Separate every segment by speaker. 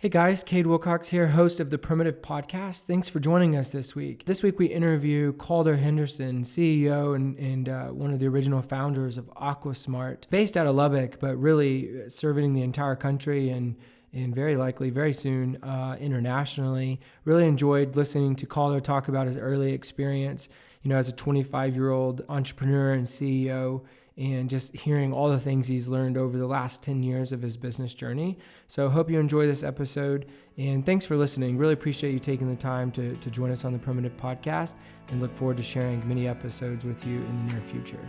Speaker 1: Hey guys, Cade Wilcox here, host of the Primitive Podcast. Thanks for joining us this week. This week we interview Calder Henderson, CEO and one of the original founders of AquaSmart, based out of Lubbock, but really serving the entire country and very likely very soon internationally. Really enjoyed listening to Calder talk about his early experience, as a 25-year-old entrepreneur and CEO, and just hearing all the things he's learned over the last 10 years of his business journey. So hope you enjoy this episode, and thanks for listening. Really appreciate you taking the time to join us on the Primitive Podcast, and look forward to sharing many episodes with you in the near future.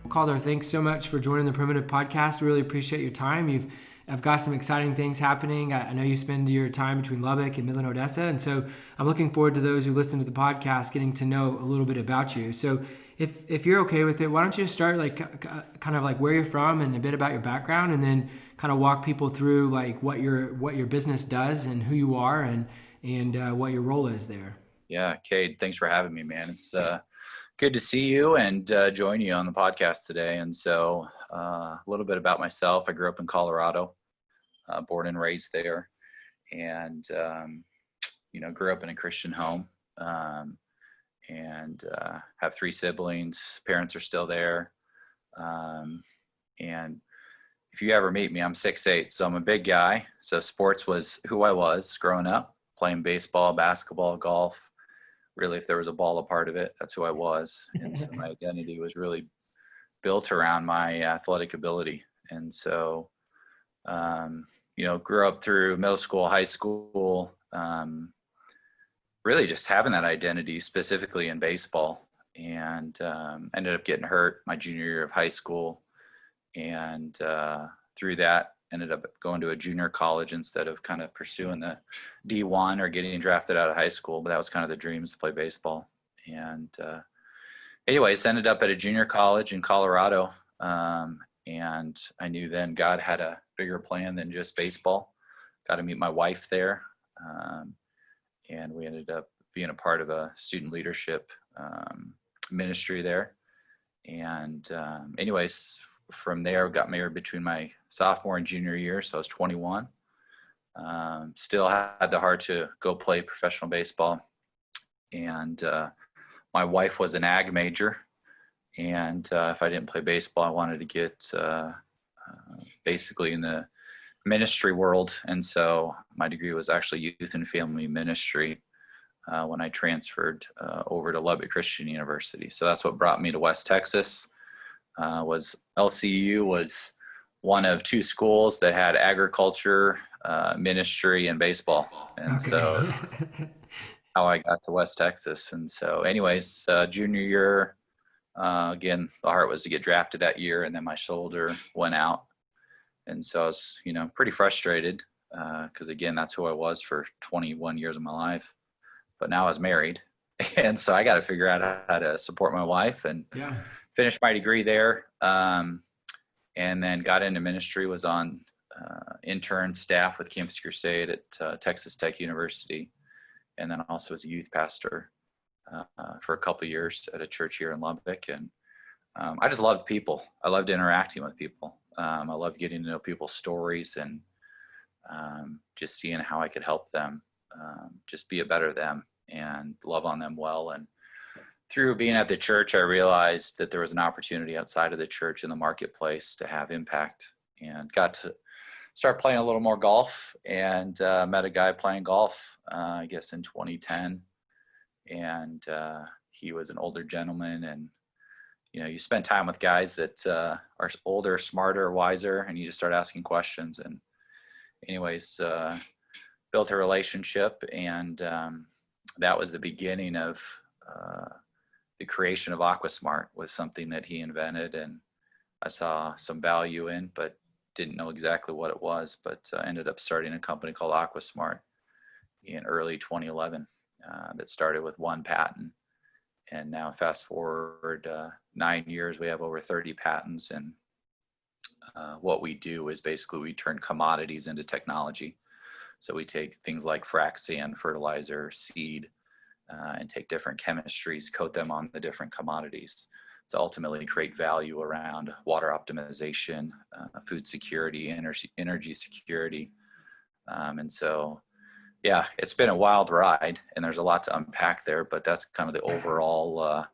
Speaker 1: Calder, thanks so much for joining the Primitive Podcast. Really appreciate your time. I've got some exciting things happening. I know you spend your time between Lubbock and Midland, Odessa, and so I'm looking forward to those who listen to the podcast getting to know a little bit about you. So if you're okay with it, why don't you start kind of like where you're from and a bit about your background, and then kind of walk people through like what your business does and who you are and what your role is there.
Speaker 2: Yeah, Cade, thanks for having me, man. It's good to see you and join you on the podcast today. And so a little bit about myself. I grew up in Colorado, born and raised there, and, grew up in a Christian home, and have three siblings. Parents are still there. And if you ever meet me, I'm 6'8", so I'm a big guy. So sports was who I was growing up, playing baseball, basketball, golf. Really, if there was a ball a part of it, that's who I was. And so my identity was really built around my athletic ability. And so, grew up through middle school, high school, really just having that identity specifically in baseball, and ended up getting hurt my junior year of high school. And through that, ended up going to a junior college instead of kind of pursuing the D1 or getting drafted out of high school. But that was kind of the dreams to play baseball. And anyways, ended up at a junior college in Colorado. And I knew then God had a bigger plan than just baseball. Got to meet my wife there. And we ended up being a part of a student leadership ministry there. And anyways, from there, got married between my sophomore and junior year, so I was 21. Still had the heart to go play professional baseball. And my wife was an ag major. And if I didn't play baseball, I wanted to get basically in the ministry world. And so my degree was actually youth and family ministry when I transferred over to Lubbock Christian University. So that's what brought me to West Texas. Was LCU was one of two schools that had agriculture, ministry, and baseball. And so how I got to West Texas. And so anyways, junior year, again, the heart was to get drafted that year, and then my shoulder went out. And so I was, pretty frustrated because, again, that's who I was for 21 years of my life. But now I was married. And so I got to figure out how to support my wife and finished my degree there, and then got into ministry, was on intern staff with Campus Crusade at Texas Tech University, and then also as a youth pastor for a couple of years at a church here in Lubbock. And I just loved people. I loved interacting with people. I loved getting to know people's stories and just seeing how I could help them just be a better them and love on them well. And through being at the church, I realized that there was an opportunity outside of the church in the marketplace to have impact, and got to start playing a little more golf, and met a guy playing golf, I guess in 2010. And he was an older gentleman, and, you spend time with guys that are older, smarter, wiser, and you just start asking questions. And anyways, built a relationship, and that was the beginning of the creation of AquaSmart. Was something that he invented, and I saw some value in, but didn't know exactly what it was. But ended up starting a company called AquaSmart in early 2011 that started with one patent. And now fast forward 9 years, we have over 30 patents, and what we do is basically we turn commodities into technology. So we take things like frac sand, fertilizer, seed, and take different chemistries, coat them on the different commodities to ultimately create value around water optimization, food security, energy security. And so, yeah, it's been a wild ride, and there's a lot to unpack there, but that's kind of the overall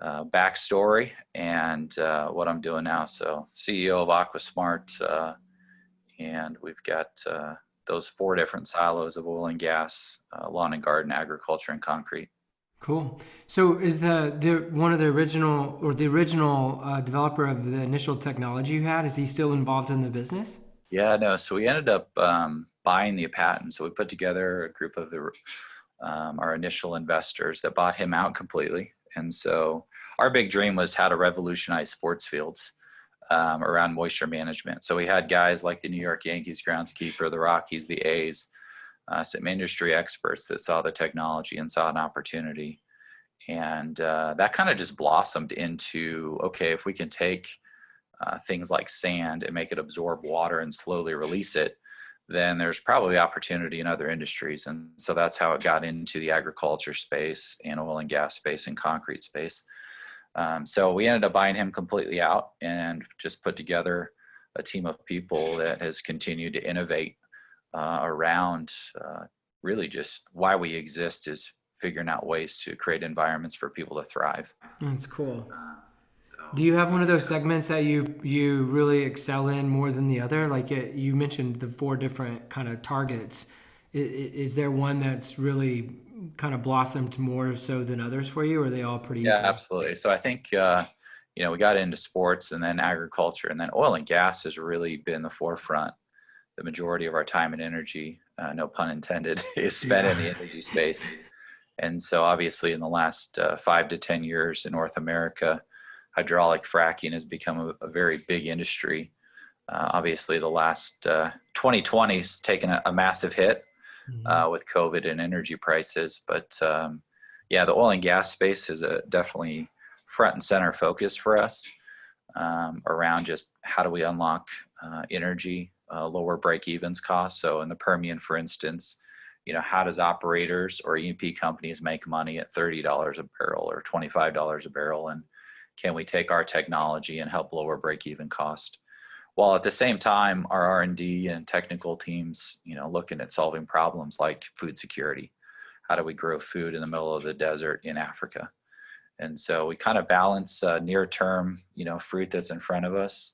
Speaker 2: backstory and what I'm doing now. So CEO of AquaSmart, and we've got those 4 different silos of oil and gas, lawn and garden, agriculture, and concrete.
Speaker 1: Cool. So is the one of the original or the original developer of the initial technology you had, is he still involved in the business?
Speaker 2: Yeah, no. So we ended up buying the patent. So we put together a group of our initial investors that bought him out completely. And so our big dream was how to revolutionize sports fields around moisture management. So we had guys like the New York Yankees groundskeeper, the Rockies, the A's, some industry experts that saw the technology and saw an opportunity. And that kind of just blossomed into, okay, if we can take things like sand and make it absorb water and slowly release it, then there's probably opportunity in other industries. And so that's how it got into the agriculture space and oil and gas space and concrete space. So we ended up buying him completely out and just put together a team of people that has continued to innovate around really just why we exist, is figuring out ways to create environments for people to thrive.
Speaker 1: That's cool. Do you have one of those segments that you really excel in more than the other? Like you mentioned the 4 different kind of targets. Is there one that's really kind of blossomed more so than others for you, or are they all pretty
Speaker 2: Yeah,
Speaker 1: equal?
Speaker 2: absolutely. So I think, we got into sports and then agriculture, and then oil and gas has really been the forefront. The majority of our time and energy, no pun intended, is spent in the energy space. And so obviously in the last 5 to 10 years in North America, hydraulic fracking has become a very big industry. Obviously the last 2020 has taken a massive hit with COVID and energy prices. But yeah, the oil and gas space is a definitely front and center focus for us around just how do we unlock energy, lower break-evens costs. So in the Permian, for instance, how does operators or E&P companies make money at $30 a barrel or $25 a barrel? And can we take our technology and help lower break-even cost? While at the same time, our R&D and technical teams, looking at solving problems like food security. How do we grow food in the middle of the desert in Africa? And so we kind of balance near-term, fruit that's in front of us,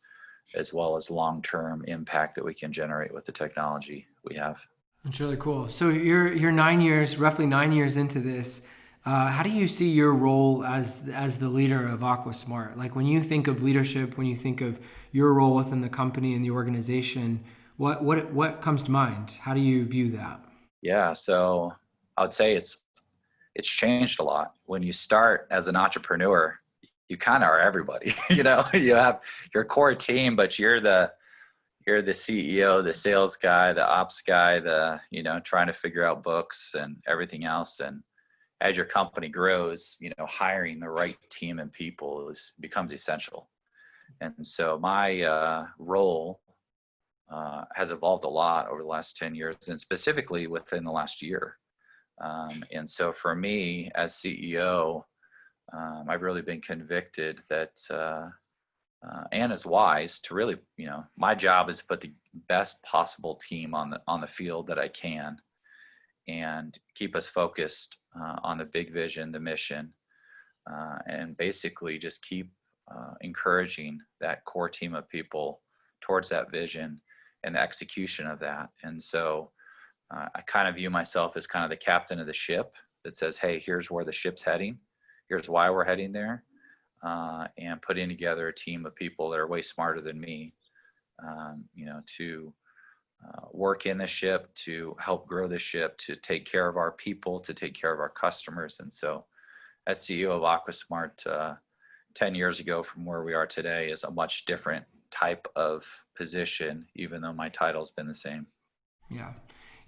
Speaker 2: as well as long-term impact that we can generate with the technology we have.
Speaker 1: That's really cool. So you're 9 years, roughly 9 years into this. How do you see your role as the leader of AquaSmart? Like when you think of leadership, when you think of your role within the company and the organization, what comes to mind? How do you view that?
Speaker 2: Yeah, so I would say it's changed a lot. When you start as an entrepreneur, you kind of are everybody. You have your core team, but you're the CEO, the sales guy, the ops guy, trying to figure out books and everything else. And as your company grows, hiring the right team and people becomes essential. And so my role has evolved a lot over the last 10 years, and specifically within the last year. And so for me as CEO, I've really been convicted that, and is wise to really, my job is to put the best possible team on the field that I can, and keep us focused on the big vision, the mission, and basically just keep encouraging that core team of people towards that vision and the execution of that. And so I kind of view myself as kind of the captain of the ship that says, hey, here's where the ship's heading. Here's why we're heading there. And putting together a team of people that are way smarter than me, to work in the ship, to help grow the ship, to take care of our people, to take care of our customers. And so as CEO of AquaSmart 10 years ago from where we are today is a much different type of position, even though my title's been the same.
Speaker 1: Yeah.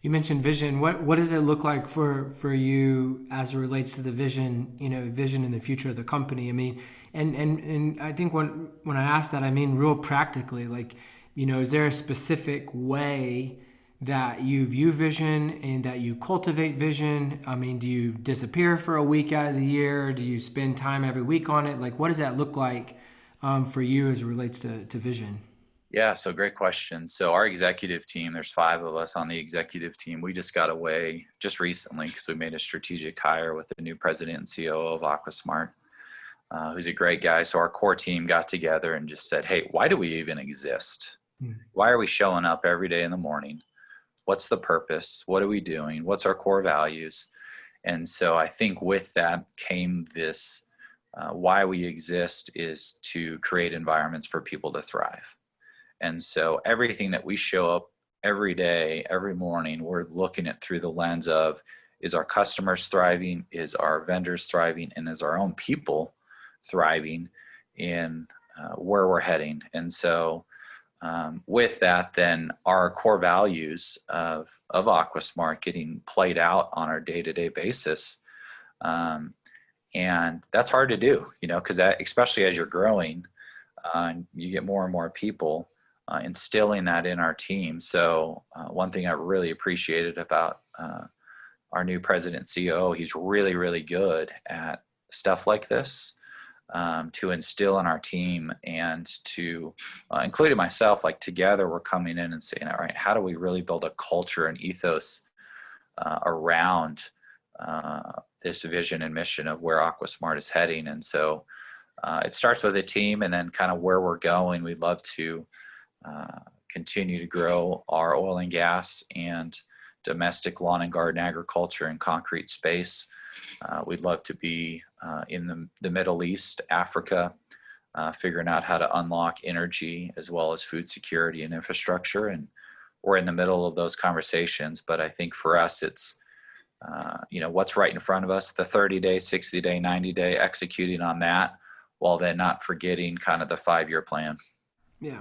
Speaker 1: You mentioned vision. What does it look like for you as it relates to the vision, vision in the future of the company? I mean, and I think when I ask that, I mean real practically, like, is there a specific way that you view vision and that you cultivate vision? I mean, do you disappear for a week out of the year? Do you spend time every week on it? Like, what does that look like for you as it relates to vision?
Speaker 2: Yeah, so great question. So our executive team, there's 5 of us on the executive team. We just got away just recently because we made a strategic hire with the new president and COO of AquaSmart, who's a great guy. So our core team got together and just said, hey, why do we even exist? Why are we showing up every day in the morning? What's the purpose? What are we doing? What's our core values? And so I think with that came this, why we exist is to create environments for people to thrive. And so everything that we show up every day, every morning, we're looking at through the lens of, is our customers thriving? Is our vendors thriving? And is our own people thriving in where we're heading? And so with that, then our core values of AquaSmart getting played out on our day-to-day basis. And that's hard to do, because especially as you're growing, you get more and more people. Instilling that in our team. So one thing I really appreciated about our new president COO, he's really, really good at stuff like this to instill in our team and to, including myself, like together we're coming in and saying, all right, how do we really build a culture and ethos around this vision and mission of where AquaSmart is heading? And so it starts with a team, and then kind of where we're going. We'd love to continue to grow our oil and gas and domestic lawn and garden agriculture and concrete space. We'd love to be in the Middle East, Africa, figuring out how to unlock energy as well as food security and infrastructure. And we're in the middle of those conversations. But I think for us, it's, what's right in front of us, the 30-day, 60-day, 90-day, executing on that, while then not forgetting kind of the 5-year plan.
Speaker 1: Yeah.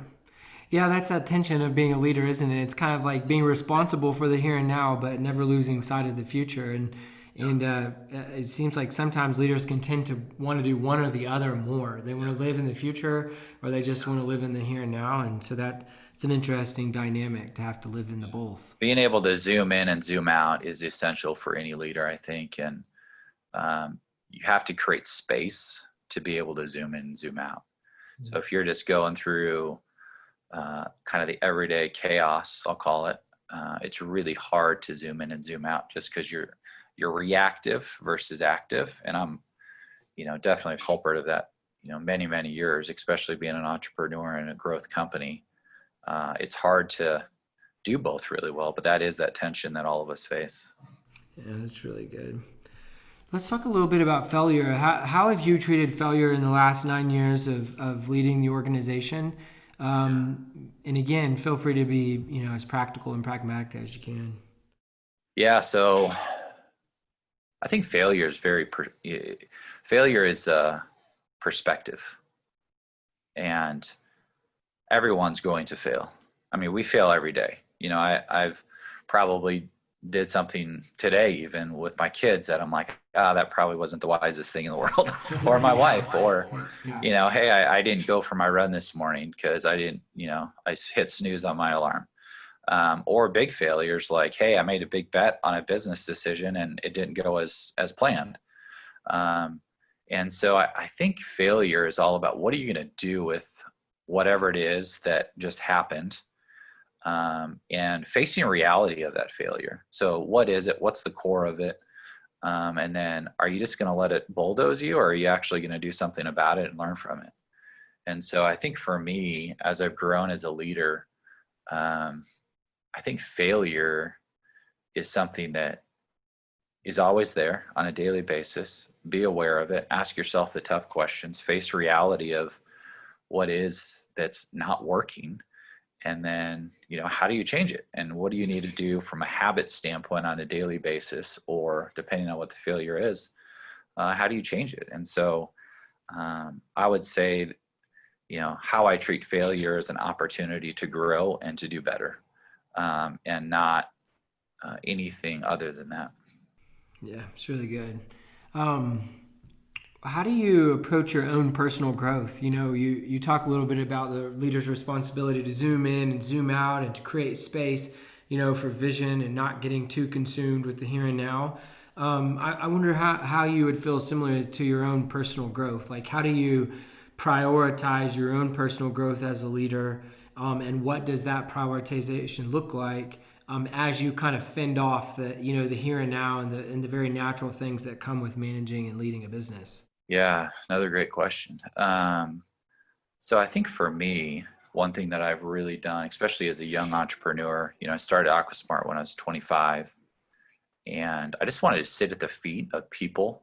Speaker 1: Yeah, that's that tension of being a leader, isn't it? It's kind of like being responsible for the here and now, but never losing sight of the future. And it seems like sometimes leaders can tend to want to do one or the other more. They want to live in the future, or they just want to live in the here and now. And so it's an interesting dynamic to have to live in the both.
Speaker 2: Being able to zoom in and zoom out is essential for any leader, I think. And you have to create space to be able to zoom in and zoom out. Mm-hmm. So if you're just going through kind of the everyday chaos, I'll call it, it's really hard to zoom in and zoom out just because you're reactive versus active. And I'm, definitely a culprit of that, many, many years, especially being an entrepreneur in a growth company. It's hard to do both really well, but that is that tension that all of us face.
Speaker 1: Yeah, that's really good. Let's talk a little bit about failure. How have you treated failure in the last 9 years of leading the organization? And again, feel free to be, as practical and pragmatic as you can.
Speaker 2: Yeah. So I think failure is perspective, and everyone's going to fail. I mean, we fail every day. I've probably did something today, even with my kids, that I'm like, that probably wasn't the wisest thing in the world. Or my wife, or, hey, I didn't go for my run this morning because I didn't, I hit snooze on my alarm. Or big failures like, hey, I made a big bet on a business decision and it didn't go as planned. And so I think failure is all about, what are you going to do with whatever it is that just happened? And facing reality of that failure. So what is it? What's the core of it? And then are you just going to let it bulldoze you, or are you actually going to do something about it and learn from it? And so I think for me, as I've grown as a leader, I think failure is something that is always there on a daily basis. Be aware of it. Ask yourself the tough questions. Face reality of what is that's not working. And then, how do you change it? And what do you need to do from a habit standpoint on a daily basis, or depending on what the failure is, how do you change it? And so I would say, how I treat failure as an opportunity to grow and to do better, and not anything other than that.
Speaker 1: Yeah, it's really good. Um, how do you approach your own personal growth? You talk a little bit about the leader's responsibility to zoom in and zoom out and to create space, for vision and not getting too consumed with the here and now. I wonder how you would feel similar to your own personal growth. Like, how do you prioritize your own personal growth as a leader? And what does that prioritization look like as you kind of fend off the here and now and the very natural things that come with managing and leading a business?
Speaker 2: Yeah, another great question. So I think for me, one thing that I've really done, especially as a young entrepreneur, I started AquaSmart when I was 25, and I just wanted to sit at the feet of people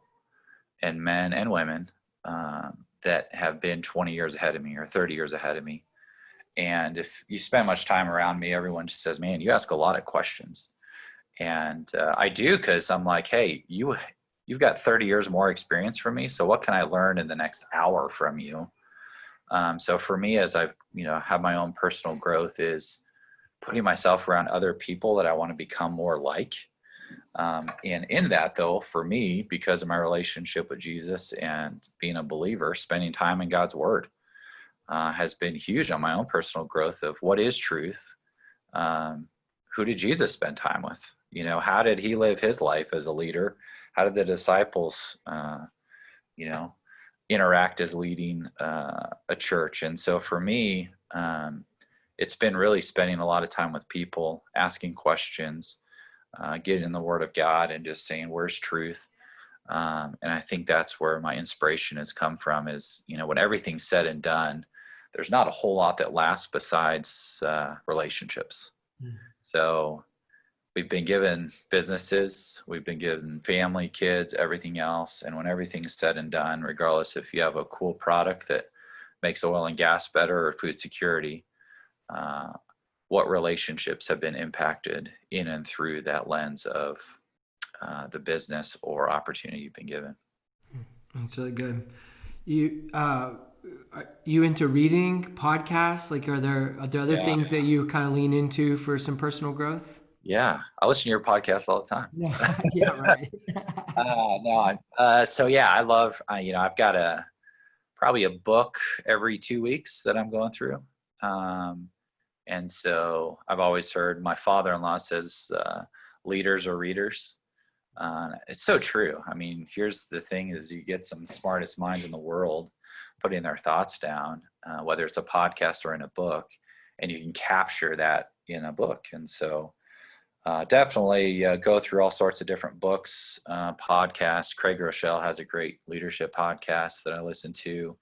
Speaker 2: and men and women that have been 20 years ahead of me or 30 years ahead of me. And if you spend much time around me, everyone just says, man, you ask a lot of questions. And I do, because I'm like, hey, you've got 30 years more experience from me. So what can I learn in the next hour from you? So for me, as I've, have my own personal growth, is putting myself around other people that I want to become more like. And in that, though, for me, because of my relationship with Jesus and being a believer, spending time in God's word has been huge on my own personal growth of what is truth. Who did Jesus spend time with? How did he live his life as a leader? How did the disciples, interact as leading a church? And so for me, it's been really spending a lot of time with people, asking questions, getting in the Word of God, and just saying, "Where's truth?" And I think that's where my inspiration has come from. Is when everything's said and done, there's not a whole lot that lasts besides relationships. So we've been given businesses, we've been given family, kids, everything else. And when everything's said and done, regardless if you have a cool product that makes oil and gas better or food security, what relationships have been impacted in and through that lens of the business or opportunity you've been given.
Speaker 1: That's really good. Are you into reading podcasts? Like, are there other things that you kind of lean into for some personal growth?
Speaker 2: Yeah, I listen to your podcast all the time.
Speaker 1: Yeah, yeah, right.
Speaker 2: So yeah, I love, I've got probably a book every 2 weeks that I'm going through. And so I've always heard, my father-in-law says, leaders are readers. It's so true. I mean, here's the thing is, you get some of the smartest minds in the world putting their thoughts down, whether it's a podcast or in a book, and you can capture that in a book. And so definitely go through all sorts of different books, podcasts. Craig Rochelle has a great leadership podcast that I listen to.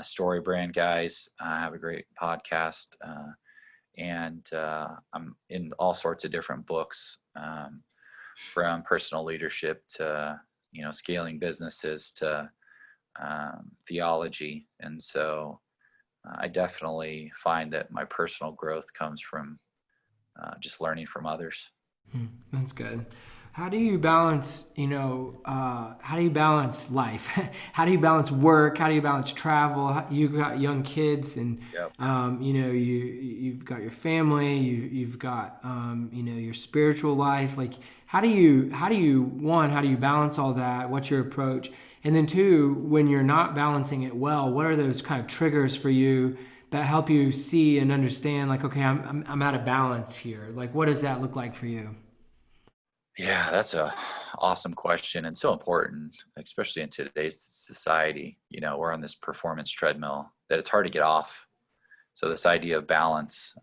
Speaker 2: Story Brand guys have a great podcast. And I'm in all sorts of different books, from personal leadership to, scaling businesses to theology. And so I definitely find that my personal growth comes from just learning from others.
Speaker 1: That's good. How do you balance, how do you balance life? How do you balance work? How do you balance travel? You've got young kids, and
Speaker 2: Yep.
Speaker 1: you've got your family. You've got your spiritual life. Like, how do you balance all that? What's your approach? And then two, when you're not balancing it well, what are those kind of triggers for you that help you see and understand? Like, okay, I'm out of balance here. Like, what does that look like for you?
Speaker 2: Yeah, that's a awesome question, and so important, especially in today's society. We're on this performance treadmill that it's hard to get off. So this idea of balance,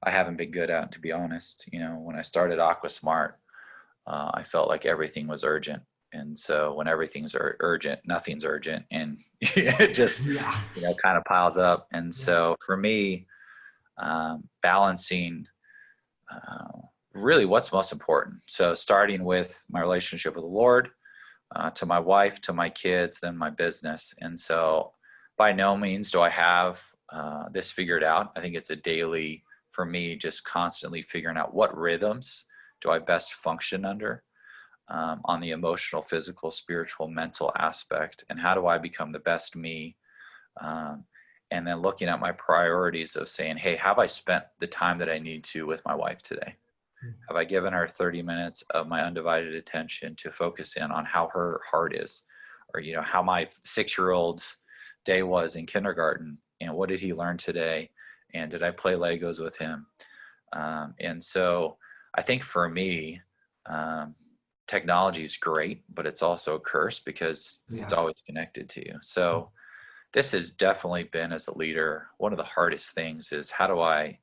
Speaker 2: I haven't been good at, to be honest. When I started AquaSmart, I felt like everything was urgent. And so when everything's urgent, nothing's urgent. And it just,
Speaker 1: Yeah.
Speaker 2: kind of piles up. And so for me, balancing really what's most important. So starting with my relationship with the Lord, to my wife, to my kids, then my business. And so by no means do I have this figured out. I think it's a daily, for me, just constantly figuring out what rhythms do I best function under, on the emotional, physical, spiritual, mental aspect, and how do I become the best me? And then looking at my priorities of saying, hey, have I spent the time that I need to with my wife today? Have I given her 30 minutes of my undivided attention to focus in on how her heart is, or, how my 6-year-old's day was in kindergarten, and what did he learn today? And did I play Legos with him? And so I think for me, technology is great, but it's also a curse because it's
Speaker 1: Yeah.
Speaker 2: always connected to you. So this has definitely been, as a leader, one of the hardest things is how do I,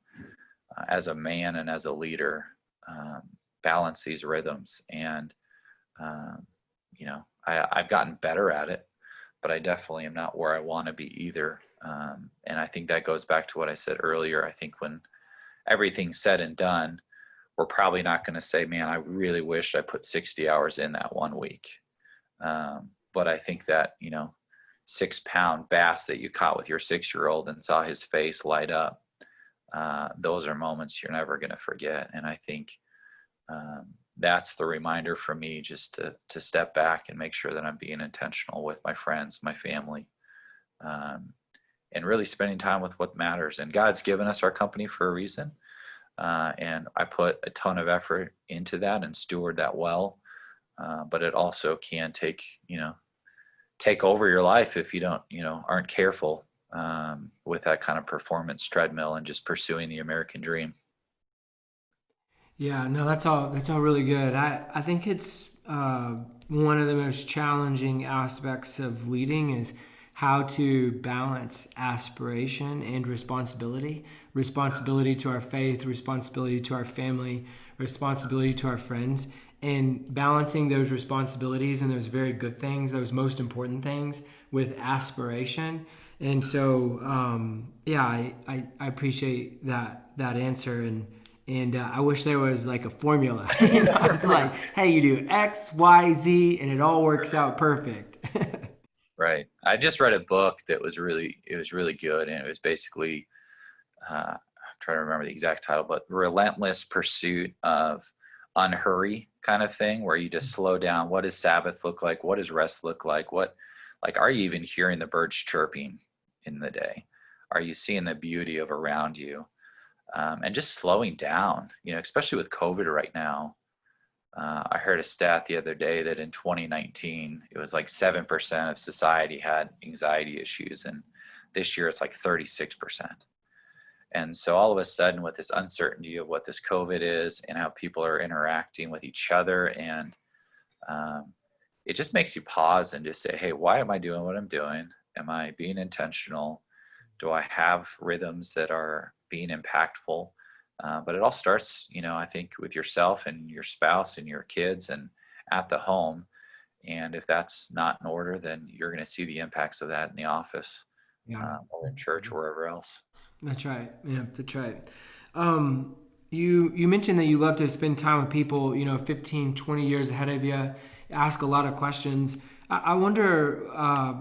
Speaker 2: as a man and as a leader, um, balance these rhythms. And um, I've gotten better at it, but I definitely am not where I want to be either. And I think that goes back to what I said earlier. I think when everything's said and done, we're probably not going to say, man, I really wish I put 60 hours in that one week. But I think that, 6-pound bass that you caught with your 6-year-old and saw his face light up, those are moments you're never going to forget. And I think that's the reminder for me, just to step back and make sure that I'm being intentional with my friends, my family, and really spending time with what matters. And God's given us our company for a reason. And I put a ton of effort into that and steward that well. But it also can take over your life if you don't, aren't careful with that kind of performance treadmill and just pursuing the American dream.
Speaker 1: Yeah, no, that's all really good. I think it's one of the most challenging aspects of leading is how to balance aspiration and responsibility. Responsibility to our faith, responsibility to our family, responsibility to our friends, and balancing those responsibilities and those very good things, those most important things, with aspiration. And so, yeah, I appreciate that answer, and I wish there was like a formula. It's like, hey, you do X, Y, Z, and it all works out perfect.
Speaker 2: Right. I just read a book that it was really good. And it was basically, I'm trying to remember the exact title, but relentless pursuit of unhurry kind of thing, where you just slow down. What does Sabbath look like? What does rest look like? Are you even hearing the birds chirping in the day? Are you seeing the beauty of around you? And just slowing down, especially with COVID right now. I heard a stat the other day that in 2019, it was like 7% of society had anxiety issues. And this year it's like 36%. And so all of a sudden, with this uncertainty of what this COVID is and how people are interacting with each other, and um, it just makes you pause and just say, hey, why am I doing what I'm doing? Am I being intentional? Do I have rhythms that are being impactful? But it all starts, I think, with yourself and your spouse and your kids and at the home. And if that's not in order, then you're going to see the impacts of that in the office,
Speaker 1: Yeah.
Speaker 2: or in church or wherever else.
Speaker 1: That's right. Yeah, that's right. You mentioned that you love to spend time with people, 15, 20 years ahead of you, ask a lot of questions. I wonder,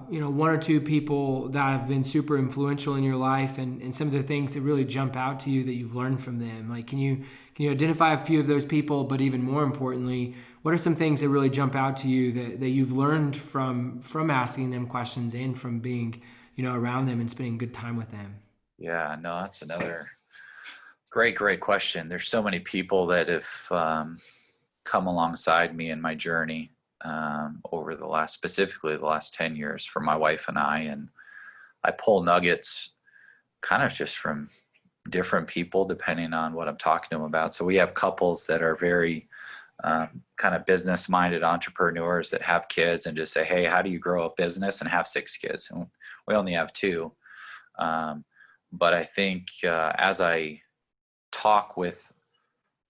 Speaker 1: one or two people that have been super influential in your life, and some of the things that really jump out to you that you've learned from them. Like, can you identify a few of those people, but even more importantly, what are some things that really jump out to you that you've learned from asking them questions and from being, around them and spending good time with them?
Speaker 2: Yeah, no, that's another great question. There's so many people that have come alongside me in my journey over specifically the last 10 years for my wife and I. And I pull nuggets kind of just from different people depending on what I'm talking to them about. So we have couples that are very kind of business minded entrepreneurs that have kids and just say, hey, how do you grow a business and have 6 kids? And we only have 2. But I think as I talk with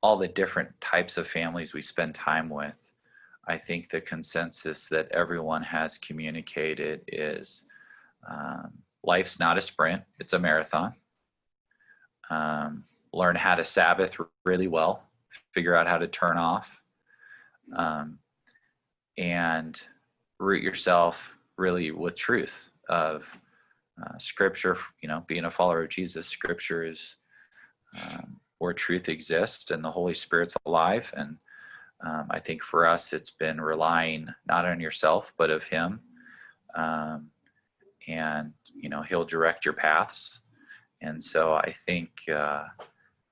Speaker 2: all the different types of families we spend time with, I think the consensus that everyone has communicated is life's not a sprint, it's a marathon. Learn how to Sabbath really well, figure out how to turn off, and root yourself really with truth of scripture. Being a follower of Jesus, scripture is where truth exists and the Holy Spirit's alive. And I think for us, it's been relying not on yourself, but of Him. And, He'll direct your paths. And so I think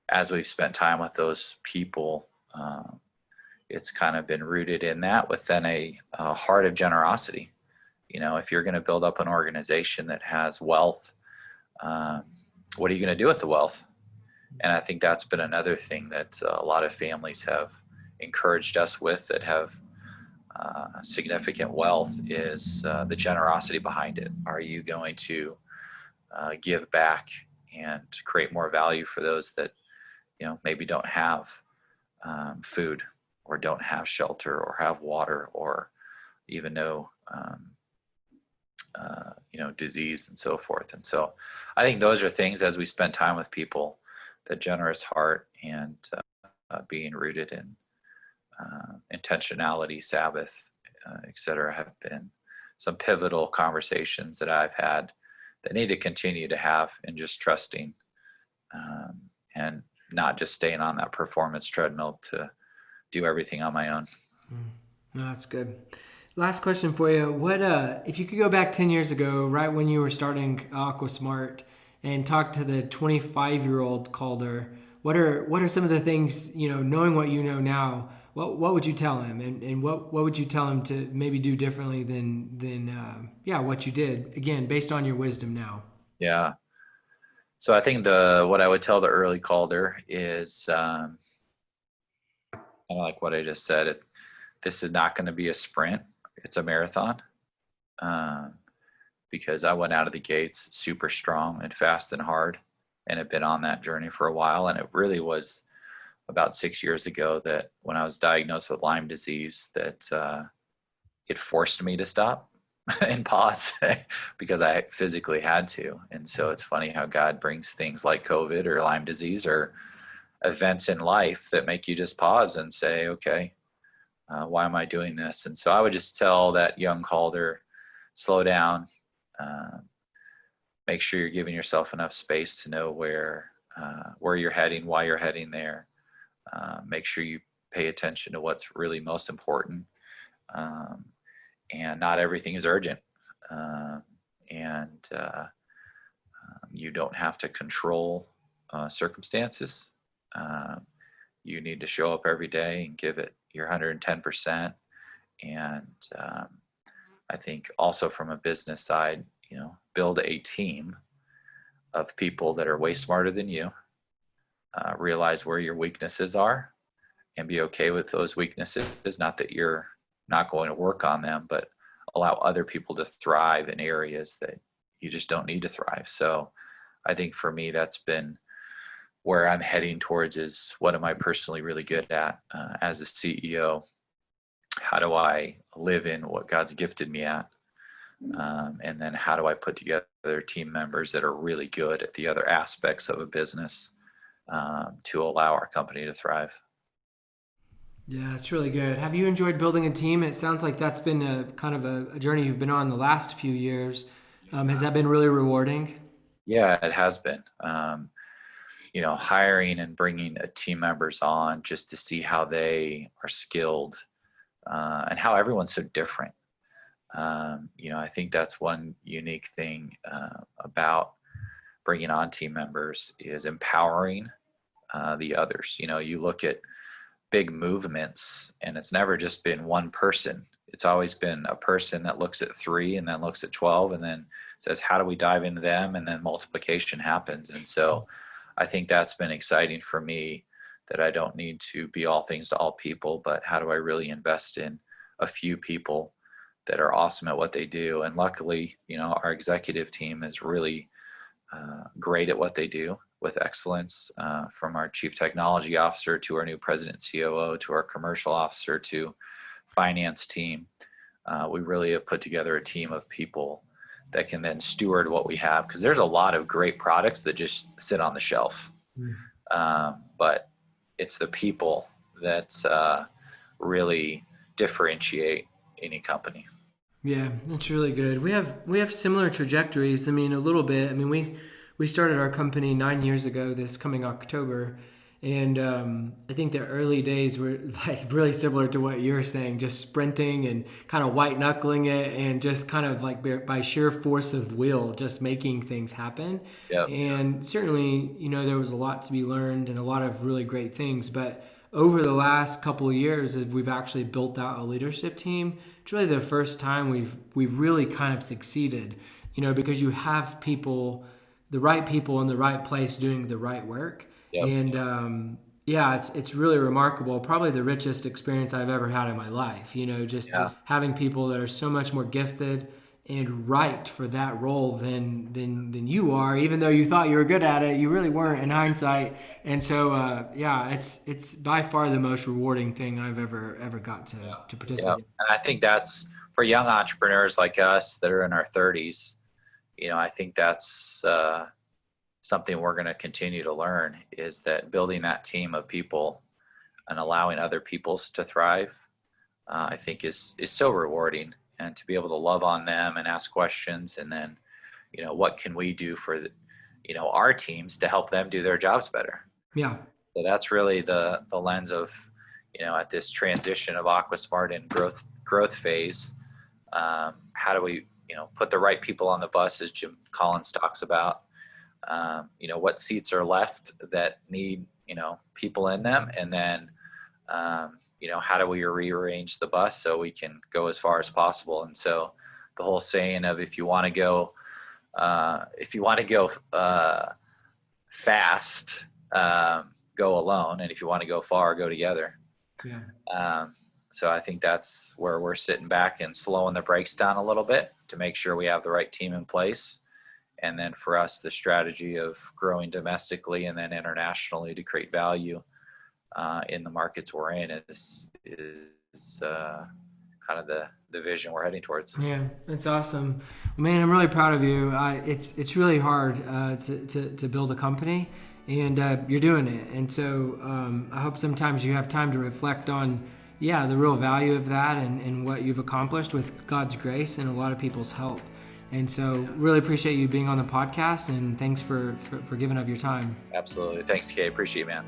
Speaker 2: as we've spent time with those people, Um, it's kind of been rooted in that within a heart of generosity. If you're going to build up an organization that has wealth, um, what are you going to do with the wealth? And I think that's been another thing that a lot of families have encouraged us with that have significant wealth is the generosity behind it. Are you going to give back and create more value for those that maybe don't have food or don't have shelter or have water or even know disease and so forth? And so I think those are things, as we spend time with people, the generous heart and being rooted in intentionality, Sabbath, et cetera, have been some pivotal conversations that I've had that need to continue to have, and just trusting and not just staying on that performance treadmill to do everything on my own.
Speaker 1: No, that's good. Last question for you. What if you could go back 10 years ago, right when you were starting AquaSmart, and talk to the 25-year-old Calder, what are some of the things, knowing what you know now, what would you tell him, and what would you tell him to maybe do differently than what you did, again, based on your wisdom now?
Speaker 2: Yeah. So I think what I would tell the early Calder is kind of like what I just said. This is not going to be a sprint. It's a marathon. Because I went out of the gates super strong and fast and hard, and have been on that journey for a while. And it really was about 6 years ago that when I was diagnosed with Lyme disease, that it forced me to stop and pause because I physically had to. And so it's funny how God brings things like COVID or Lyme disease or events in life that make you just pause and say, okay, why am I doing this? And so I would just tell that young Calder, slow down. Make sure you're giving yourself enough space to know where you're heading, why you're heading there. Make sure you pay attention to what's really most important. And not everything is urgent. And you don't have to control circumstances. You need to show up every day and give it your 110%. And I think also from a business side, build a team of people that are way smarter than you, realize where your weaknesses are, and be okay with those weaknesses. Not that you're not going to work on them, but allow other people to thrive in areas that you just don't need to thrive. So I think for me, that's been where I'm heading towards, is what am I personally really good at as a CEO? How do I live in what God's gifted me at? And then how do I put together team members that are really good at the other aspects of a business to allow our company to thrive?
Speaker 1: Yeah, it's really good. Have you enjoyed building a team? It sounds like that's been a kind of a journey you've been on the last few years. Has that been really rewarding?
Speaker 2: Yeah, it has been. Hiring and bringing team members on just to see how they are skilled and how everyone's so different. I think that's one unique thing about bringing on team members is empowering the others. You look at big movements and it's never just been one person. It's always been a person that looks at 3 and then looks at 12 and then says, how do we dive into them? And then multiplication happens. And so I think that's been exciting for me, that I don't need to be all things to all people, but how do I really invest in a few people that are awesome at what they do? And luckily, our executive team is really great at what they do with excellence, from our chief technology officer to our new president COO to our commercial officer to finance team. We really have put together a team of people that can then steward what we have, because there's a lot of great products that just sit on the shelf. But it's the people that really differentiate any company.
Speaker 1: Yeah, that's really good. We have similar trajectories. I mean, a little bit. I mean, we started our company 9 years ago this coming October, and I think the early days were like really similar to what you're saying, just sprinting and kind of white knuckling it, and just kind of like by sheer force of will, just making things happen.
Speaker 2: Yep.
Speaker 1: And certainly, there was a lot to be learned and a lot of really great things, but over the last couple of years, as we've actually built out a leadership team, it's really the first time we've really kind of succeeded, because you have people, the right people in the right place doing the right work.
Speaker 2: Yep.
Speaker 1: And yeah, it's really remarkable. Probably the richest experience I've ever had in my life. Just having people that are so much more gifted and right for that role than you are, even though you thought you were good at it, you really weren't in hindsight. And so yeah, it's by far the most rewarding thing I've ever got to participate in.
Speaker 2: And I think that's for young entrepreneurs like us that are in our 30s. I think that's something we're going to continue to learn, is that building that team of people and allowing other peoples to thrive, I think is so rewarding. And to be able to love on them and ask questions, and then, what can we do for, our teams to help them do their jobs better?
Speaker 1: Yeah.
Speaker 2: So that's really the lens of, at this transition of AquaSmart and growth phase. How do we, put the right people on the bus, as Jim Collins talks about? What seats are left that need, people in them, and then, how do we rearrange the bus so we can go as far as possible? And so the whole saying of, if you want to go fast, go alone, and if you want to go far, go together.
Speaker 1: Yeah.
Speaker 2: So I think that's where we're sitting back and slowing the brakes down a little bit to make sure we have the right team in place. And then for us, the strategy of growing domestically and then internationally to create value in the markets we're in is kind of the vision we're heading towards.
Speaker 1: Yeah, that's awesome. Well, man, I'm really proud of you. It's really hard to build a company, and you're doing it. And so I hope sometimes you have time to reflect on, the real value of that and what you've accomplished with God's grace and a lot of people's help. And so really appreciate you being on the podcast, and thanks for giving up your time.
Speaker 2: Absolutely. Thanks, Kay. Appreciate it, man.